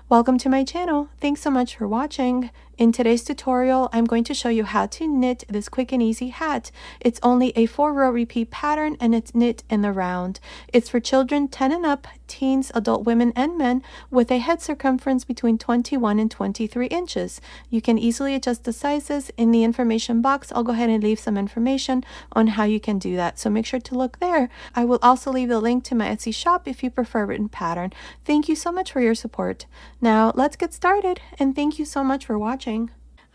Welcome to my channel. Thanks so much for watching. In today's tutorial, I'm going to show you how to knit this quick and easy hat. It's only a 4-row repeat pattern and it's knit in the round. It's for children 10 and up, teens, adult women, and men with a head circumference between 21 and 23 inches. You can easily adjust the sizes. In the information box, I'll go ahead and leave some information on how you can do that, so make sure to look there. I will also leave the link to my Etsy shop if you prefer written pattern. Thank you so much for your support. Now let's get started, and thank you so much for watching.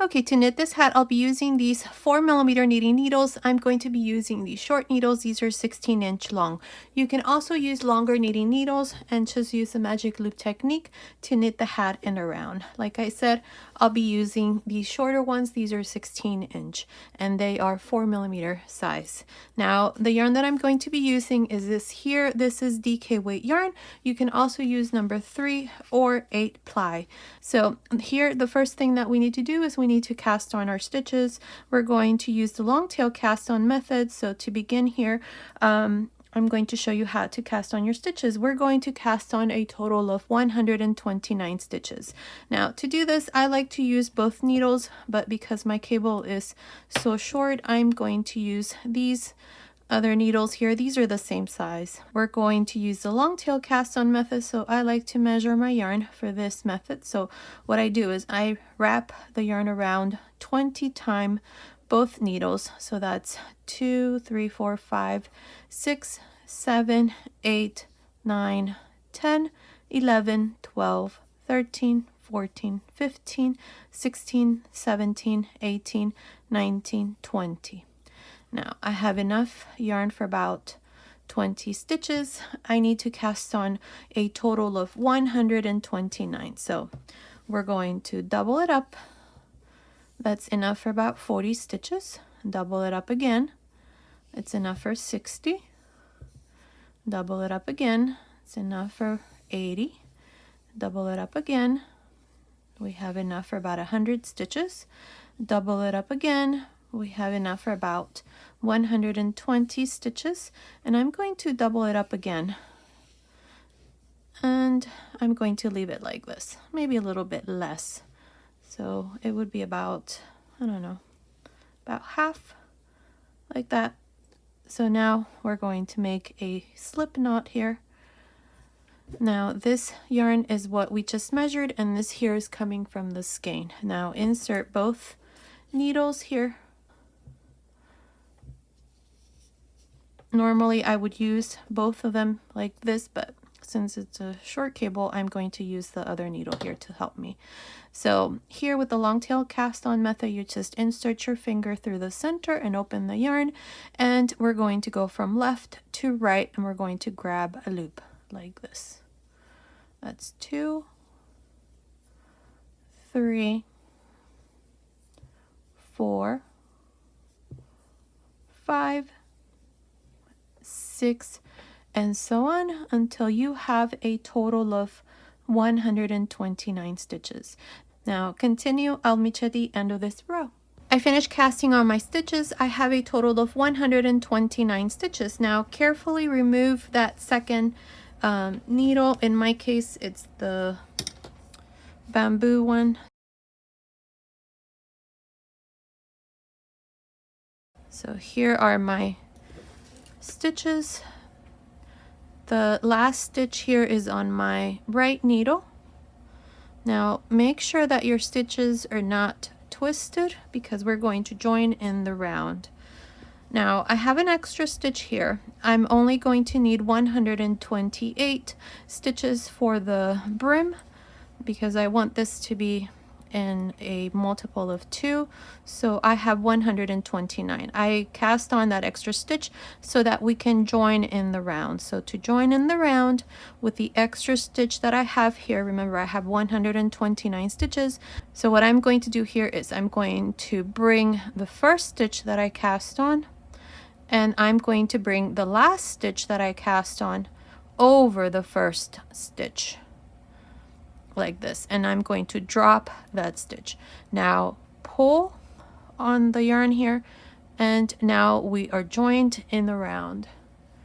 Okay, to knit this hat, I'll be using these 4mm knitting needles. I'm going to be using these short needles. These are 16-inch long. You can also use longer knitting needles and just use the magic loop technique to knit the hat in a round. Like I said, I'll be using these shorter ones. These are 16-inch and they are 4mm size. Now, the yarn that I'm going to be using is this here. This is DK weight yarn. You can also use number 3 or 8 ply. So here, the first thing that we need to do is we need to cast on our stitches. We're going to use the long tail cast on method. So to begin here, I'm going to show you how to cast on your stitches. We're going to cast on a total of 129 stitches. Now to do this, I like to use both needles, but because my cable is so short, I'm going to use these other needles here. These are the same size. We're going to use the long tail cast on method, so I like to measure my yarn for this method. So what I do is I wrap the yarn around 20 times both needles. So that's 2, 3, 4, 5, 6, 7, 8, 9, 10, 11, 12, 13, 14, 15, 16, 17, 18, 19, 20. Now I have enough yarn for about 20 stitches. I need to cast on a total of 129. So we're going to double it up. That's enough for about 40 stitches. Double it up again. It's enough for 60. Double it up again. It's enough for 80. Double it up again. We have enough for about 100 stitches. Double it up again. We have enough for about 120 stitches, and I'm going to double it up again, and I'm going to leave it like this, maybe a little bit less, so it would be about, I don't know, about half, like that. So now we're going to make a slip knot here. Now this yarn is what we just measured, and this here is coming from the skein. Now insert both needles here. Normally I would use both of them like this, but since it's a short cable, I'm going to use the other needle here to help me. So here with the long tail cast on method, you just insert your finger through the center and open the yarn, and we're going to go from left to right, and we're going to grab a loop like this. That's 2, 3, 4, 5, 6, and so on until you have a total of 129 stitches. Now continue. I'll meet you at the end of this row. I finished casting on my stitches. I have a total of 129 stitches. Now carefully remove that second needle. In my case, it's the bamboo one. So here are my stitches. The last stitch here is on my right needle. Now make sure that your stitches are not twisted because we're going to join in the round. Now I have an extra stitch here. I'm only going to need 128 stitches for the brim because I want this to be in a multiple of 2, so I have 129. I cast on that extra stitch so that we can join in the round. So to join in the round with the extra stitch that I have here, remember I have 129 stitches, so what I'm going to do here is I'm going to bring the first stitch that I cast on, and I'm going to bring the last stitch that I cast on over the first stitch like this, and I'm going to drop that stitch. Now pull on the yarn here, and now we are joined in the round.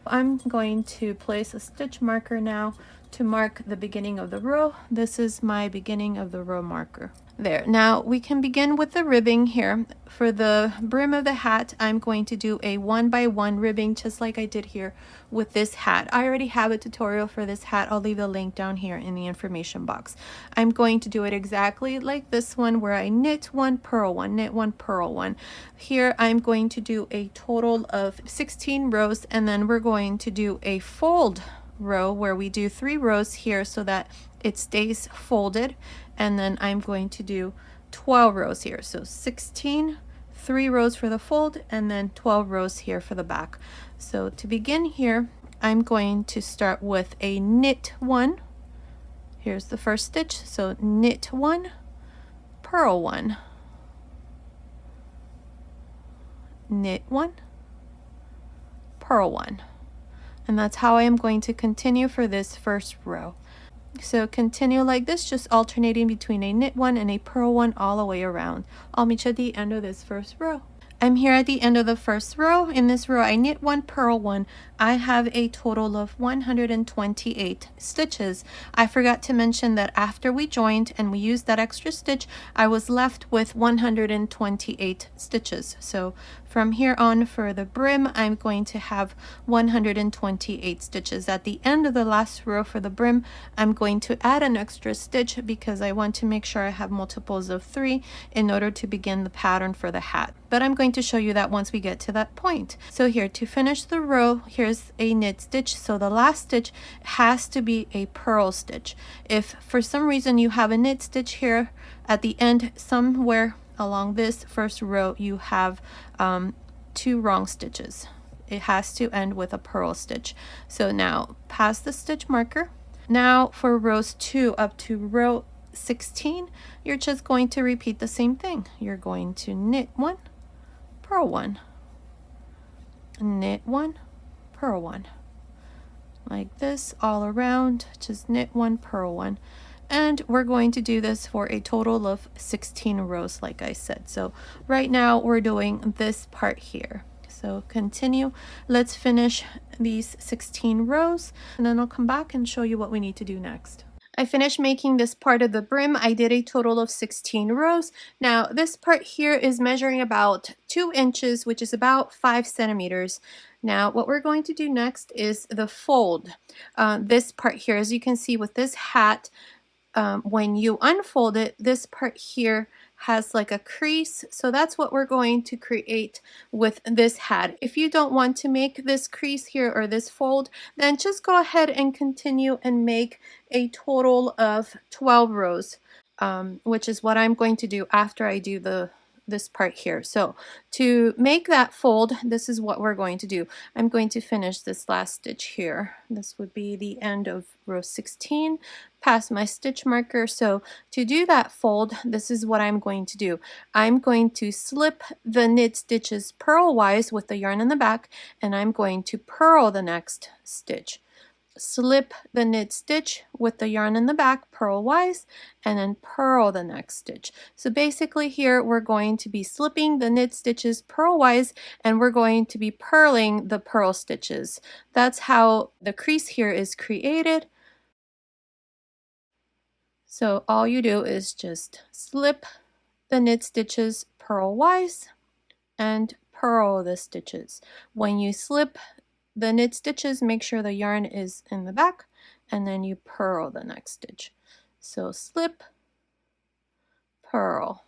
I'm going to place a stitch marker now to mark the beginning of the row. This is my beginning of the row marker. There. Now we can begin with the ribbing here. For the brim of the hat, I'm going to do a 1 by 1 ribbing just like I did here with this hat. I already have a tutorial for this hat. I'll leave the link down here in the information box. I'm going to do it exactly like this one where I knit 1, purl 1, knit 1, purl 1. Here I'm going to do a total of 16 rows, and then we're going to do a fold row where we do 3 rows here so that it stays folded, and then I'm going to do 12 rows here. So 16, 3 rows for the fold, and then 12 rows here for the back. So to begin here, I'm going to start with a knit 1. Here's the first stitch. So knit 1, purl 1, knit 1, purl 1. And that's how I am going to continue for this first row. So continue like this, just alternating between a knit 1 and a purl 1 all the way around. I'll meet you at the end of this first row. I'm here at the end of the first row. In this row, I knit 1, purl 1. I have a total of 128 stitches. I forgot to mention that after we joined and we used that extra stitch, I was left with 128 stitches. So from here on for the brim, I'm going to have 128 stitches. At the end of the last row for the brim, I'm going to add an extra stitch because I want to make sure I have multiples of 3 in order to begin the pattern for the hat. But I'm going to show you that once we get to that point. So here, to finish the row, here's a knit stitch. So the last stitch has to be a purl stitch. If for some reason you have a knit stitch here at the end somewhere along this first row, you have 2 wrong stitches. It has to end with a purl stitch. So now past the stitch marker. Now for rows 2 up to row 16, you're just going to repeat the same thing. You're going to knit 1, purl 1, knit 1, purl 1, like this all around. Just knit 1, purl 1. And we're going to do this for a total of 16 rows, like I said. So right now we're doing this part here. So continue. Let's finish these 16 rows, and then I'll come back and show you what we need to do next. I finished making this part of the brim. I did a total of 16 rows. Now this part here is measuring about 2 inches, which is about 5 centimeters. Now what we're going to do next is the fold. This part here, as you can see with this hat, when you unfold it, this part here has like a crease. So that's what we're going to create with this hat. If you don't want to make this crease here or this fold, then just go ahead and continue and make a total of 12 rows, which is what I'm going to do after I do this part here. So to make that fold, this is what we're going to do. I'm going to finish this last stitch here. This would be the end of row 16, past my stitch marker. So to do that fold, this is what I'm going to do. I'm going to slip the knit stitches purlwise with the yarn in the back, and I'm going to purl the next stitch. Slip the knit stitch with the yarn in the back purlwise, and then purl the next stitch. So basically here we're going to be slipping the knit stitches purlwise, and we're going to be purling the purl stitches. That's how the crease here is created. So all you do is just slip the knit stitches purlwise and purl the stitches. When you slip the knit stitches, make sure the yarn is in the back, and then you purl the next stitch. So slip, purl,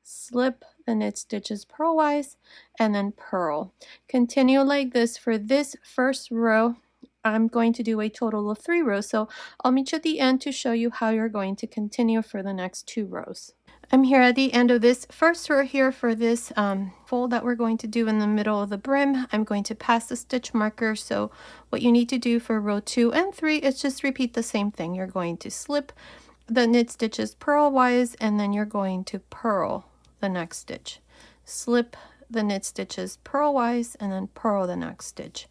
slip the knit stitches purlwise, and then purl. Continue like this for this first row. I'm going to do a total of 3 rows, so I'll meet you at the end to show you how you're going to continue for the next 2 rows. I'm here at the end of this first row here for this fold that we're going to do in the middle of the brim. I'm going to pass the stitch marker. So what you need to do for row 2 and 3 is just repeat the same thing. You're going to slip the knit stitches purlwise, and then you're going to purl the next stitch. Slip the knit stitches purlwise, and then purl the next stitch.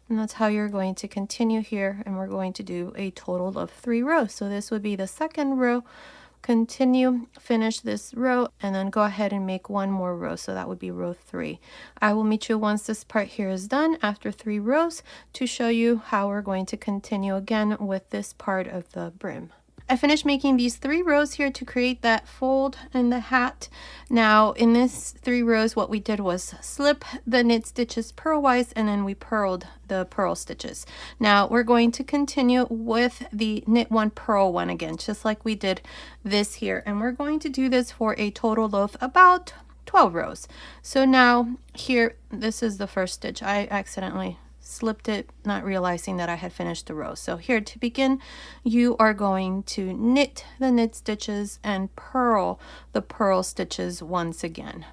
And that's how you're going to continue here, and we're going to do a total of 3 rows. So this would be the second row. Continue, finish this row, and then go ahead and make one more row. So that would be row 3. I will meet you once this part here is done after 3 rows to show you how we're going to continue again with this part of the brim. I finished making these 3 rows here to create that fold in the hat. Now in this 3 rows, what we did was slip the knit stitches purlwise, and then we purled the purl stitches. Now we're going to continue with the knit 1 purl 1 again, just like we did this here, and we're going to do this for a total of about 12 rows. So now here, this is the first stitch. I accidentally slipped it, not realizing that I had finished the row. So here to begin, you are going to knit the knit stitches and purl the purl stitches once again.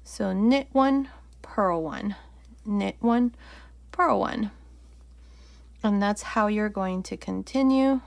So knit 1, purl 1, knit 1, purl 1. And that's how you're going to continue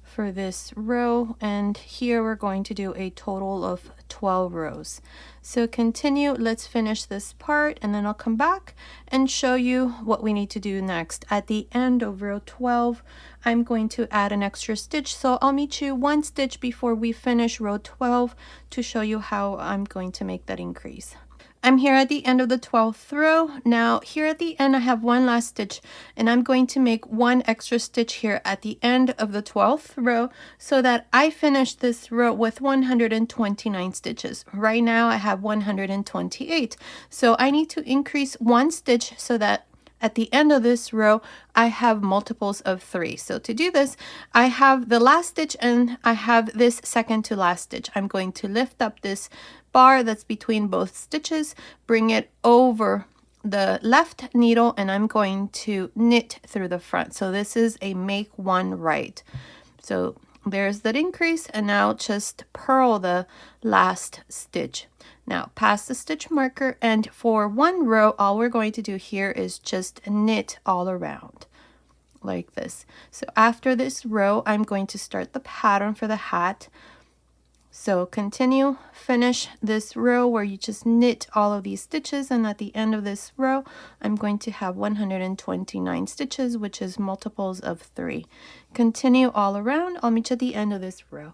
for this row, and here we're going to do a total of 12 rows. So continue, let's finish this part, and then I'll come back and show you what we need to do next. At the end of row 12, I'm going to add an extra stitch, so I'll meet you 1 stitch before we finish row 12 to show you how I'm going to make that increase. I'm here at the end of the 12th row. Now here at the end I have 1 last stitch, and I'm going to make 1 extra stitch here at the end of the 12th row so that I finish this row with 129 stitches. Right now I have 128, so I need to increase 1 stitch so that at the end of this row I have multiples of 3. So to do this, I have the last stitch and I have this second to last stitch. I'm going to lift up this bar that's between both stitches, bring it over the left needle, and I'm going to knit through the front. So this is a make 1 right. So there's that increase, and now just purl the last stitch. Now pass the stitch marker, and for 1 row all we're going to do here is just knit all around like this. So after this row I'm going to start the pattern for the hat. So continue, finish this row where you just knit all of these stitches, and at the end of this row I'm going to have 129 stitches, which is multiples of 3. Continue all around. I'll meet you at the end of this row.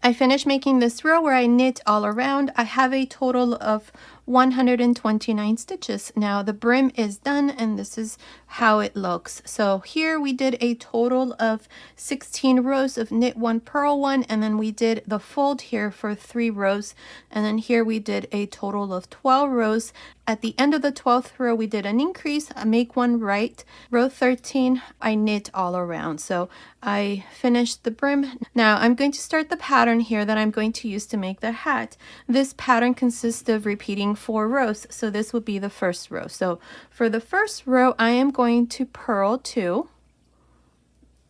I finished making this row where I knit all around. I have a total of 129 stitches. Now the brim is done, and this is how it looks. So here we did a total of 16 rows of knit 1, purl 1, and then we did the fold here for 3 rows, and then here we did a total of 12 rows. At the end of the 12th row we did an increase, a make 1 right. Row 13 I knit all around. So I finished the brim. Now I'm going to start the pattern here that I'm going to use to make the hat. This pattern consists of repeating 4 rows, so this would be the first row. So for the first row I am going to purl 2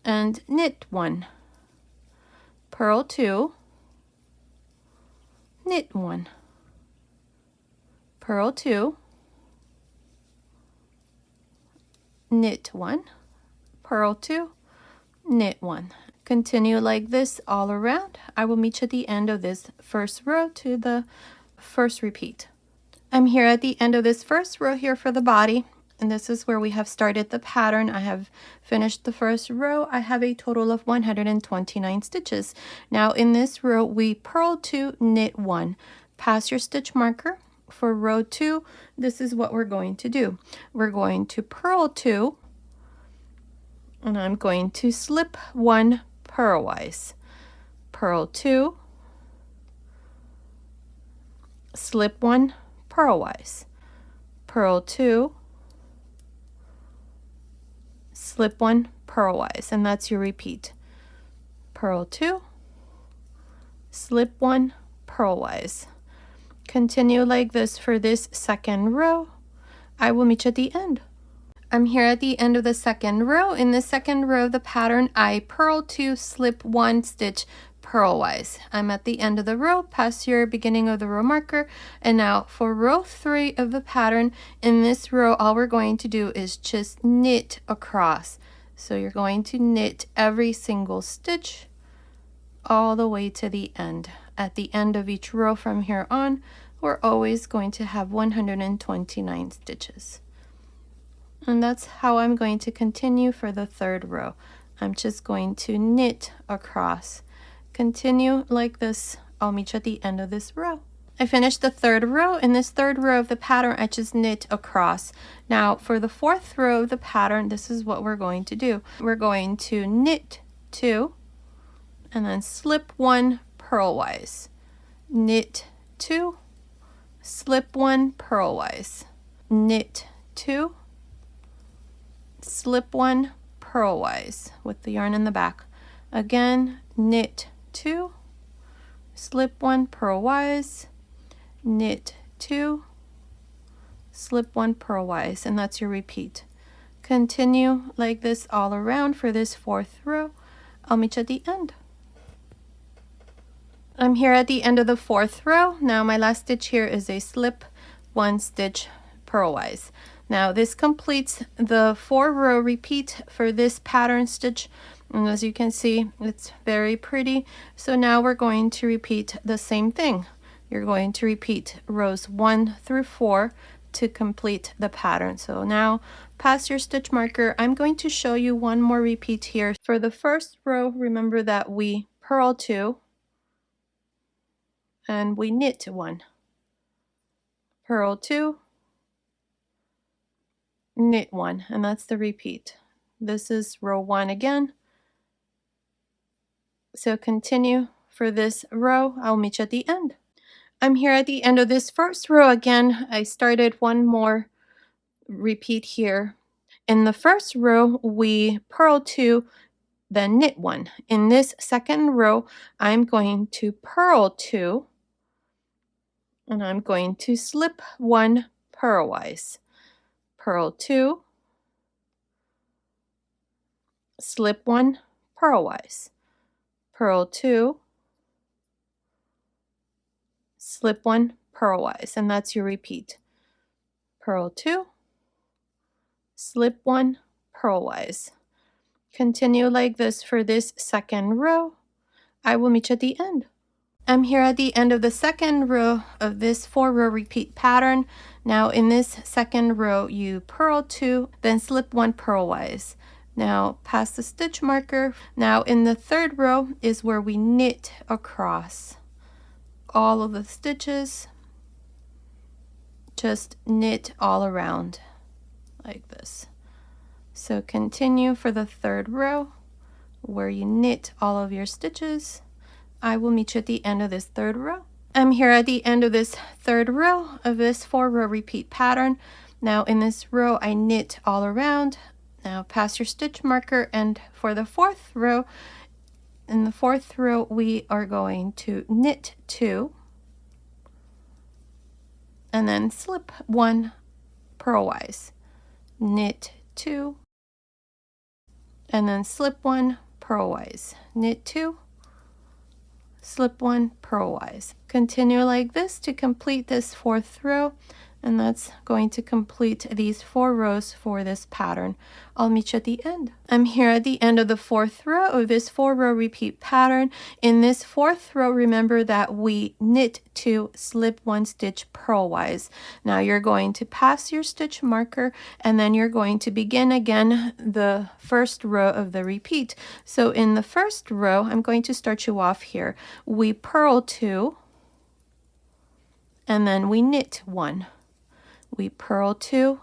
and knit 1, purl 2, knit 1, purl 2, knit 1, purl 2, knit 1. Continue like this all around. I will meet you at the end of this first row to the first repeat. I'm here at the end of this first row here for the body, and this is where we have started the pattern. I have finished the first row. I have a total of 129 stitches. Now in this row we purl 2, knit 1. Pass your stitch marker. For row 2, this is what we're going to do. We're going to purl 2, and I'm going to slip 1 purlwise, purl 2, slip 1 purlwise, purl 2, slip 1 purlwise, and that's your repeat. Purl 2, slip 1 purlwise. Continue like this for this second row. I will meet you at the end. I'm here at the end of the second row. In the second row of the pattern, I purl 2, slip 1 stitch purlwise. I'm at the end of the row. Pass your beginning of the row marker. And now for row 3 of the pattern, in this row all we're going to do is just knit across. So you're going to knit every single stitch all the way to the end. At the end of each row from here on, we're always going to have 129 stitches. And that's how I'm going to continue for the third row. I'm just going to knit across. Continue like this. I'll meet you at the end of this row. I finished the third row. In this third row of the pattern, I just knit across. Now for the fourth row of the pattern, this is what we're going to do. We're going to knit 2 and then slip 1 purlwise. Knit 2, slip 1 purlwise. Knit 2, slip 1 purlwise with the yarn in the back. Again, knit 2, slip 1 purlwise, knit 2, slip 1 purlwise, and that's your repeat. Continue like this all around for this fourth row. I'll meet you at the end. I'm here at the end of the fourth row. Now my last stitch here is a slip 1 stitch purlwise. Now this completes the 4-row repeat for this pattern stitch, and as you can see, it's very pretty. So now we're going to repeat the same thing. You're going to repeat rows 1 through 4 to complete the pattern. So now pass your stitch marker. I'm going to show you one more repeat here. For the first row, remember that we purl 2 and we knit 1. Purl 2, knit 1, and that's the repeat. This is row 1 again. So continue for this row. I'll meet you at the end. I'm here at the end of this first row again. I started one more repeat here. In the first row, we purl 2, then knit 1. In this second row, I'm going to purl 2, and I'm going to slip 1 purlwise. Purl 2, slip 1 purlwise. Purl 2, slip 1 purlwise, and that's your repeat. Purl 2, slip 1 purlwise. Continue like this for this second row. I will meet you at the end. I'm here at the end of the second row of this 4-row repeat pattern. Now in this second row, you purl 2, then slip 1 purlwise. Now pass the stitch marker. Now in the third row is where we knit across all of the stitches. Just knit all around like this. So continue for the third row where you knit all of your stitches. I will meet you at the end of this third row. I'm here at the end of this third row of this 4-row repeat pattern. Now in this row, I knit all around. Now pass your stitch marker, and for the fourth row, in the fourth row, we are going to knit 2 and then slip 1 purlwise. Knit 2 and then slip 1 purlwise. Knit 2, slip 1 purlwise. Continue like this to complete this fourth row, and that's going to complete these 4 rows for this pattern. I'll meet you at the end. I'm here at the end of the fourth row of this 4-row repeat pattern. In this fourth row, remember that we knit 2, slip 1 stitch purlwise. Now you're going to pass your stitch marker, and then you're going to begin again the first row of the repeat. So in the first row, I'm going to start you off here. We purl 2, and then we knit 1. We purl 2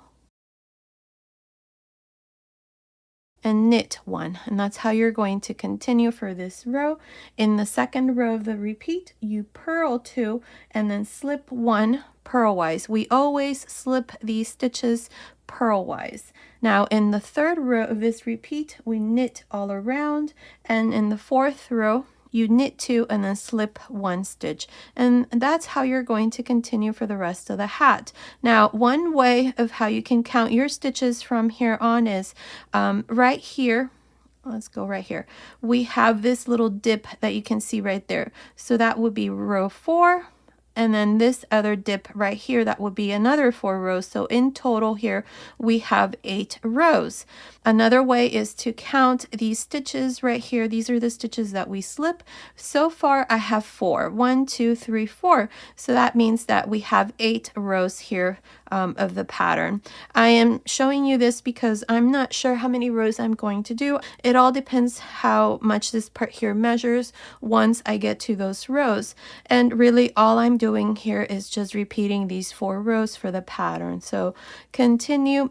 and knit 1, and that's how you're going to continue for this row. In the second row of the repeat, you purl 2 and then slip 1 purlwise. We always slip these stitches purlwise. Now in the third row of this repeat, we knit all around, and in the fourth row, you knit 2 and then slip 1 stitch, and that's how you're going to continue for the rest of the hat. Now one way of how you can count your stitches from here on is right here. Let's go right here. We have this little dip that you can see right there, so that would be row 4, and then this other dip right here, that would be another 4 rows. So in total here, we have 8 rows. Another way is to count these stitches right here. These are the stitches that we slip. So far, I have 4. 1, 2, 3, 4. So that means that we have 8 rows here of the pattern. I am showing you this because I'm not sure how many rows I'm going to do. It all depends how much this part here measures once I get to those rows. And really all I'm doing here is just repeating these 4 rows for the pattern. So continue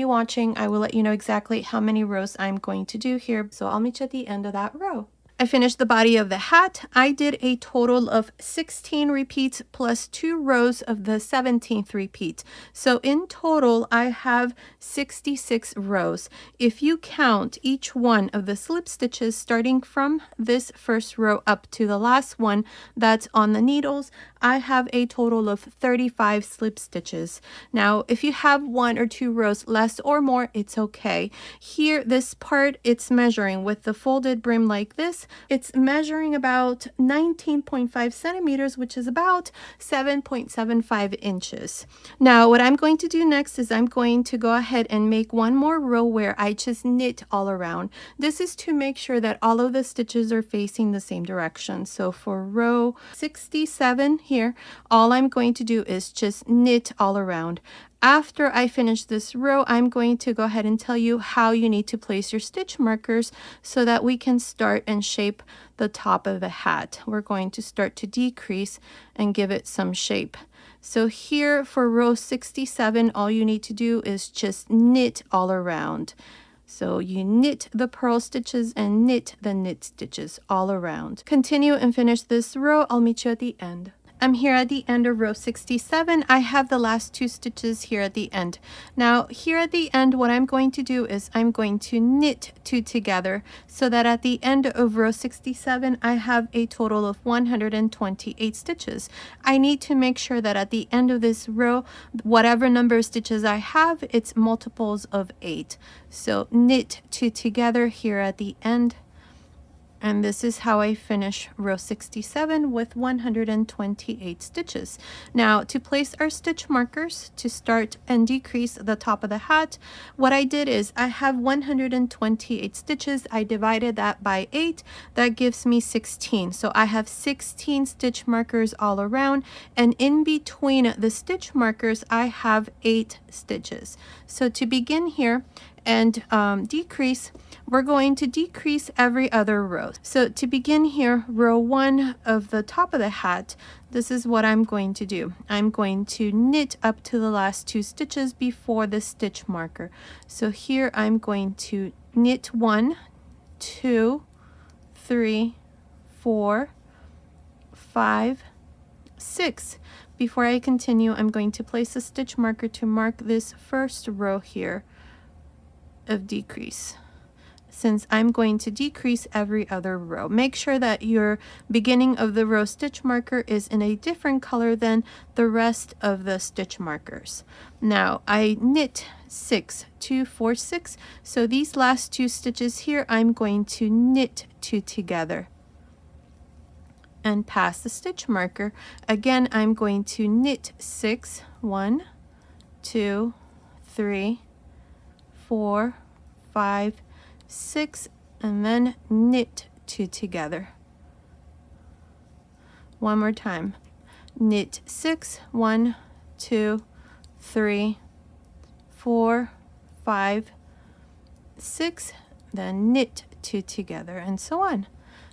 watching. I will let you know exactly how many rows I'm going to do here. So I'll meet you at the end of that row. I finished the body of the hat. I did a total of 16 repeats plus 2 rows of the 17th repeat. So in total, I have 66 rows. If you count each one of the slip stitches starting from this first row up to the last one that's on the needles, I have a total of 35 slip stitches. Now, if you have 1 or 2 rows less or more, it's okay. Here, this part, it's measuring with the folded brim like this. It's measuring about 19.5 centimeters, which is about 7.75 inches. Now, what I'm going to do next is I'm going to go ahead and make one more row where I just knit all around. This is to make sure that all of the stitches are facing the same direction. So for row 67 here, all I'm going to do is just knit all around. After I finish this row, I'm going to go ahead and tell you how you need to place your stitch markers so that we can start and shape the top of the hat. We're going to start to decrease and give it some shape. So here for row 67, all you need to do is just knit all around. So you knit the purl stitches and knit the knit stitches all around. Continue and finish this row. I'll meet you at the end. I'm here at the end of row 67. I have the last 2 stitches here at the end. Now here at the end, what I'm going to do is I'm going to knit 2 together so that at the end of row 67, I have a total of 128 stitches. I need to make sure that at the end of this row, whatever number of stitches I have, it's multiples of 8. So knit 2 together here at the end. And this is how I finish row 67 with 128 stitches. Now, to place our stitch markers to start and decrease the top of the hat, what I did is I have 128 stitches. I divided that by 8. That gives me 16. So I have 16 stitch markers all around. And in between the stitch markers, I have 8 stitches. So to begin here and decrease, we're going to decrease every other row. So to begin here, row 1 of the top of the hat, this is what I'm going to do. I'm going to knit up to the last 2 stitches before the stitch marker. So here I'm going to knit 1, 2, 3, 4, 5, 6. Before I continue, I'm going to place a stitch marker to mark this first row here of decrease, since I'm going to decrease every other row. Make sure that your beginning of the row stitch marker is in a different color than the rest of the stitch markers. Now I knit 6, 2, 4, 6. So these last 2 stitches here, I'm going to knit 2 together and pass the stitch marker. Again, I'm going to knit 6, 1, 2, 3, 4, 5, 6, and then knit 2 together. One more time. Knit 6, 1, 2, 3, 4, 5, 6, then knit 2 together, and so on.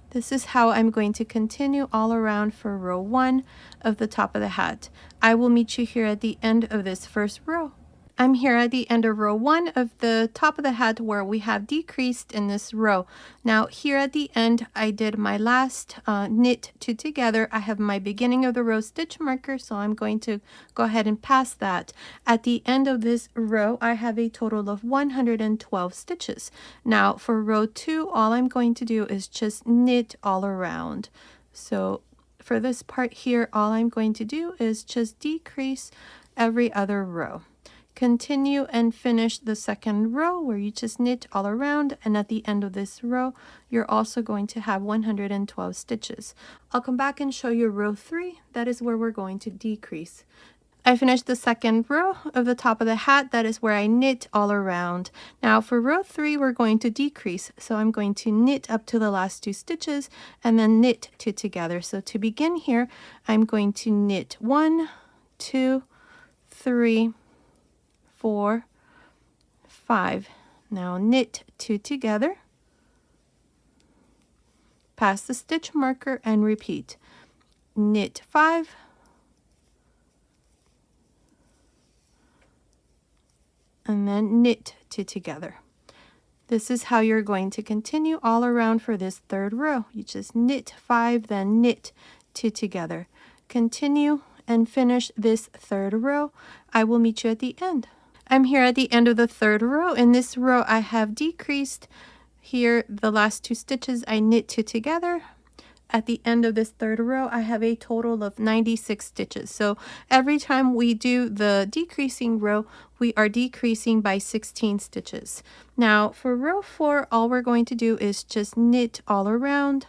This is how I'm going to continue all around for row 1 of the top of the hat. I will meet you here at the end of this first row. I'm here at the end of row 1 of the top of the hat where we have decreased in this row. Now here at the end, I did my last knit 2 together. I have my beginning of the row stitch marker, so I'm going to go ahead and pass that. At the end of this row, I have a total of 112 stitches. Now for row 2, all I'm going to do is just knit all around. So for this part here, all I'm going to do is just decrease every other row. Continue and finish the second row where you just knit all around, and at the end of this row you're also going to have 112 stitches. I'll come back and show you row 3. That is where we're going to decrease. I finished the second row of the top of the hat. That is where I knit all around. Now for row 3, we're going to decrease. So I'm going to knit up to the last 2 stitches and then knit 2 together. So to begin here, I'm going to knit 1, 2, 3, 4, 5. Now knit 2 together, pass the stitch marker and repeat. Knit 5, and then knit 2 together. This is how you're going to continue all around for this third row. You just knit 5, then knit 2 together. Continue and finish this third row. I will meet you at the end. I'm here at the end of the third row. In this row, I have decreased here the last 2 stitches. I knit 2 together. At the end of this third row, I have a total of 96 stitches. So every time we do the decreasing row, we are decreasing by 16 stitches. Now for row 4, all we're going to do is just knit all around,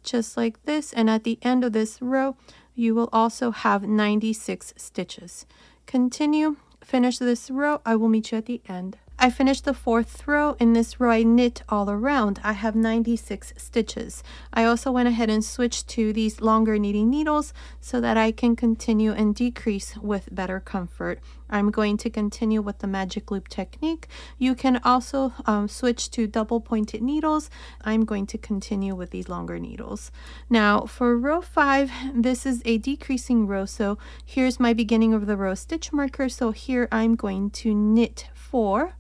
just like this. And at the end of this row, you will also have 96 stitches. Continue, finish this row. I will meet you at the end. I finished the 4th row. In this row, I knit all around. I have 96 stitches. I also went ahead and switched to these longer knitting needles so that I can continue and decrease with better comfort. I'm going to continue with the magic loop technique. You can also switch to double pointed needles. I'm going to continue with these longer needles. Now for row 5, this is a decreasing row. So here's my beginning of the row stitch marker. So here I'm going to knit 4.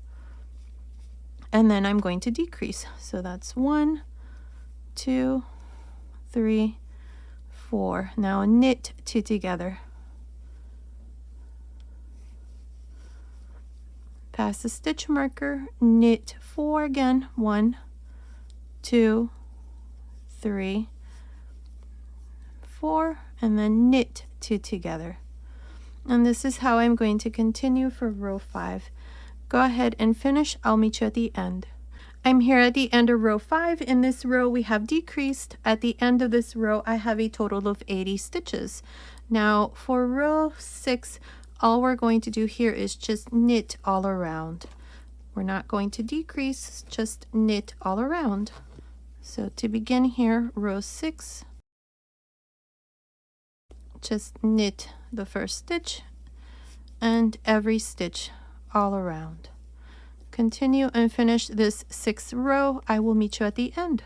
And then I'm going to decrease. So that's 1, 2, 3, 4. Now knit 2 together. Pass the stitch marker, knit 4 again. 1, 2, 3, 4, and then knit 2 together. And this is how I'm going to continue for row 5. Go ahead and finish. I'll meet you at the end. I'm here at the end of row 5. In this row, we have decreased. At the end of this row, I have a total of 80 stitches. Now for row 6, all we're going to do here is just knit all around. We're not going to decrease, just knit all around. So to begin here, row 6, just knit the first stitch and every stitch all around. Continue and finish this 6th row. I will meet you at the end.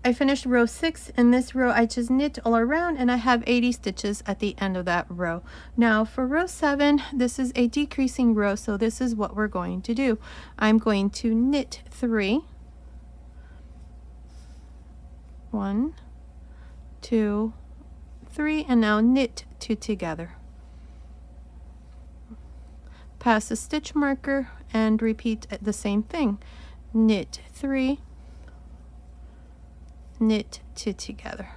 I finished row 6. In this row, I just knit all around and I have 80 stitches at the end of that row. Now for row 7, this is a decreasing row, so this is what we're going to do. I'm going to knit 3. 1, 2, 3, and now knit 2 together. Pass the stitch marker and repeat the same thing. Knit 3, knit 2 together.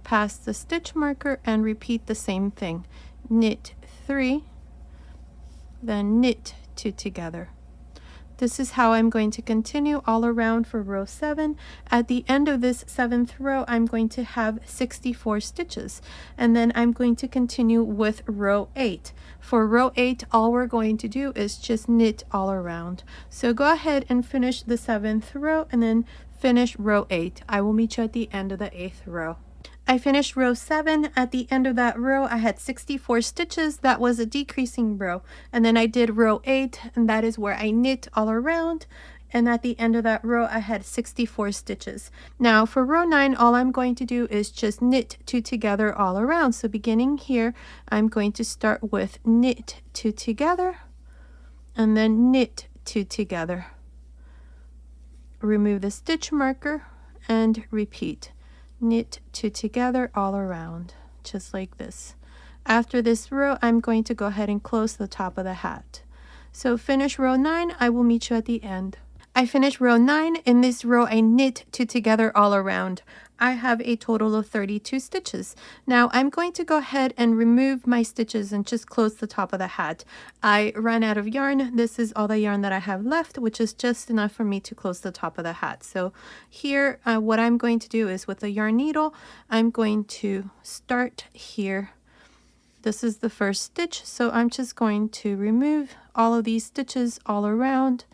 Pass the stitch marker and repeat the same thing. Knit 3, then knit 2 together. This is how I'm going to continue all around for row 7. At the end of this 7th row, I'm going to have 64 stitches. And then I'm going to continue with row 8. For row 8, all we're going to do is just knit all around. So go ahead and finish the 7th row and then finish row 8. I will meet you at the end of the 8th row. I finished row 7. At the end of that row, I had 64 stitches. That was a decreasing row. And then I did row 8, and that is where I knit all around. And at the end of that row, I had 64 stitches. Now for row 9, all I'm going to do is just knit 2 together all around. So beginning here, I'm going to start with knit 2 together, and then knit 2 together. Remove the stitch marker and repeat. Knit 2 together all around, just like this. After this row, I'm going to go ahead and close the top of the hat. So finish row 9, I will meet you at the end. I finished row 9. In this row, I knit 2 together all around. I have a total of 32 stitches. Now I'm going to go ahead and remove my stitches and just close the top of the hat. I ran out of yarn. This is all the yarn that I have left, which is just enough for me to close the top of the hat. So here, what I'm going to do is with a yarn needle, I'm going to start here. This is the first stitch, so I'm just going to remove all of these stitches all around.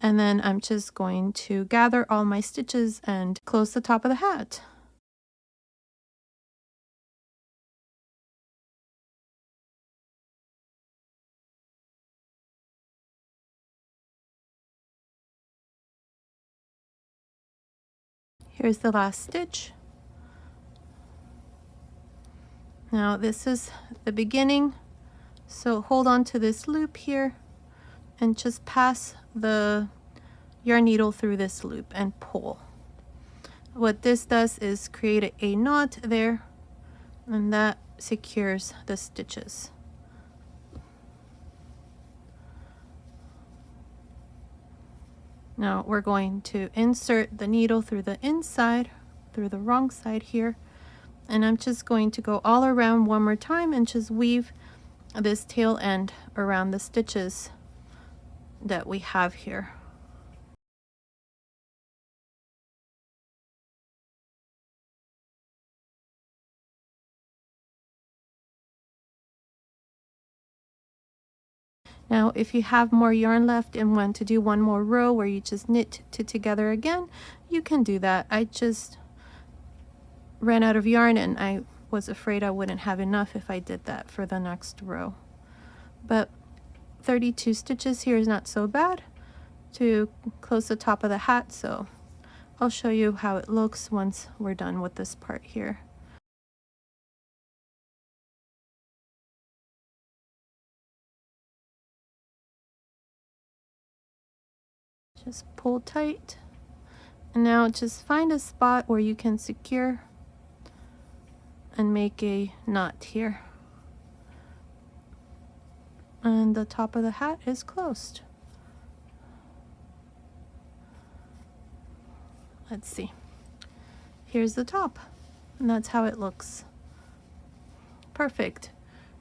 And then I'm just going to gather all my stitches and close the top of the hat. Here's the last stitch. Now this is the beginning, so hold on to this loop here and just pass the yarn needle through this loop and pull. What this does is create a knot there, and that secures the stitches. Now we're going to insert the needle through the inside, through the wrong side here, and I'm just going to go all around one more time and just weave this tail end around the stitches that we have here. Now if you have more yarn left and want to do one more row where you just knit together again, you can do that. I just ran out of yarn and I was afraid I wouldn't have enough if I did that for the next row. But 32 stitches here is not so bad to close the top of the hat, so I'll show you how it looks once we're done with this part here. Just pull tight, and now just find a spot where you can secure and make a knot here. And the top of the hat is closed. Let's see. Here's the top, and that's how it looks. Perfect.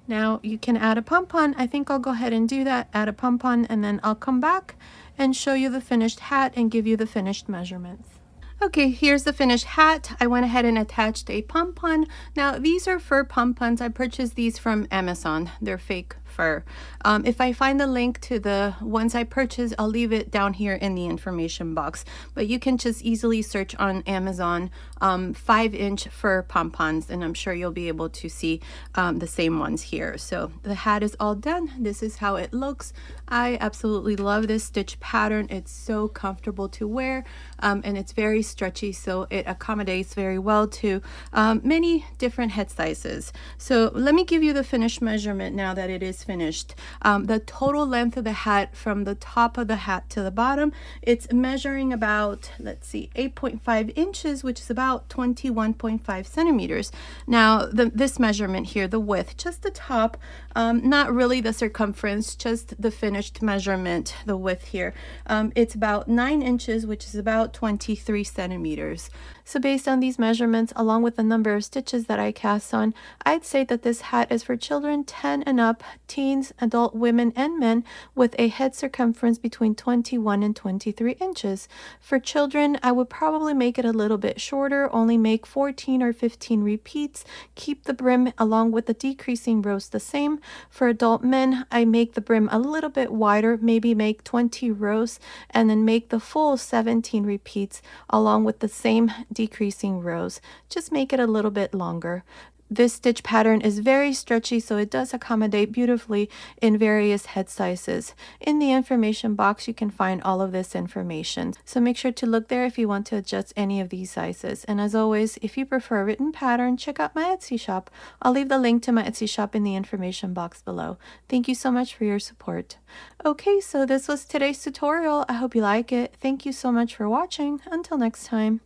Now you can add a pom-pom. I think I'll go ahead and do that, add a pom-pom, and then I'll come back and show you the finished hat and give you the finished measurements. Okay, here's the finished hat. I went ahead and attached a pom-pom. Now these are fur pom-poms. I purchased these from Amazon. They're fake fur. If I find the link to the ones I purchased, I'll leave it down here in the information box. But you can just easily search on Amazon 5-inch fur pom-poms, and I'm sure you'll be able to see the same ones here. So the hat is all done. This is how it looks. I absolutely love this stitch pattern. It's so comfortable to wear, and it's very stretchy, so it accommodates very well to many different head sizes. So let me give you the finished measurement now that it is finished. The total length of the hat from the top of the hat to the bottom, it's measuring about, let's see, 8.5 inches, which is about 21.5 centimeters. Now this measurement here, the width, just the top, not really the circumference, just the finished measurement, the width here. It's about 9 inches, which is about 23 centimeters. So based on these measurements, along with the number of stitches that I cast on, I'd say that this hat is for children 10 and up, teens, adult women, and men with a head circumference between 21 and 23 inches. For children, I would probably make it a little bit shorter, only make 14 or 15 repeats, keep the brim along with the decreasing rows the same. For adult men, I make the brim a little bit wider, maybe make 20 rows, and then make the full 17 repeats along with the same decreasing rows. Just make it a little bit longer. This stitch pattern is very stretchy, so it does accommodate beautifully in various head sizes. In the information box, you can find all of this information. So make sure to look there if you want to adjust any of these sizes. And as always, if you prefer a written pattern, check out my Etsy shop. I'll leave the link to my Etsy shop in the information box below. Thank you so much for your support. Okay, so this was today's tutorial. I hope you like it. Thank you so much for watching. Until next time.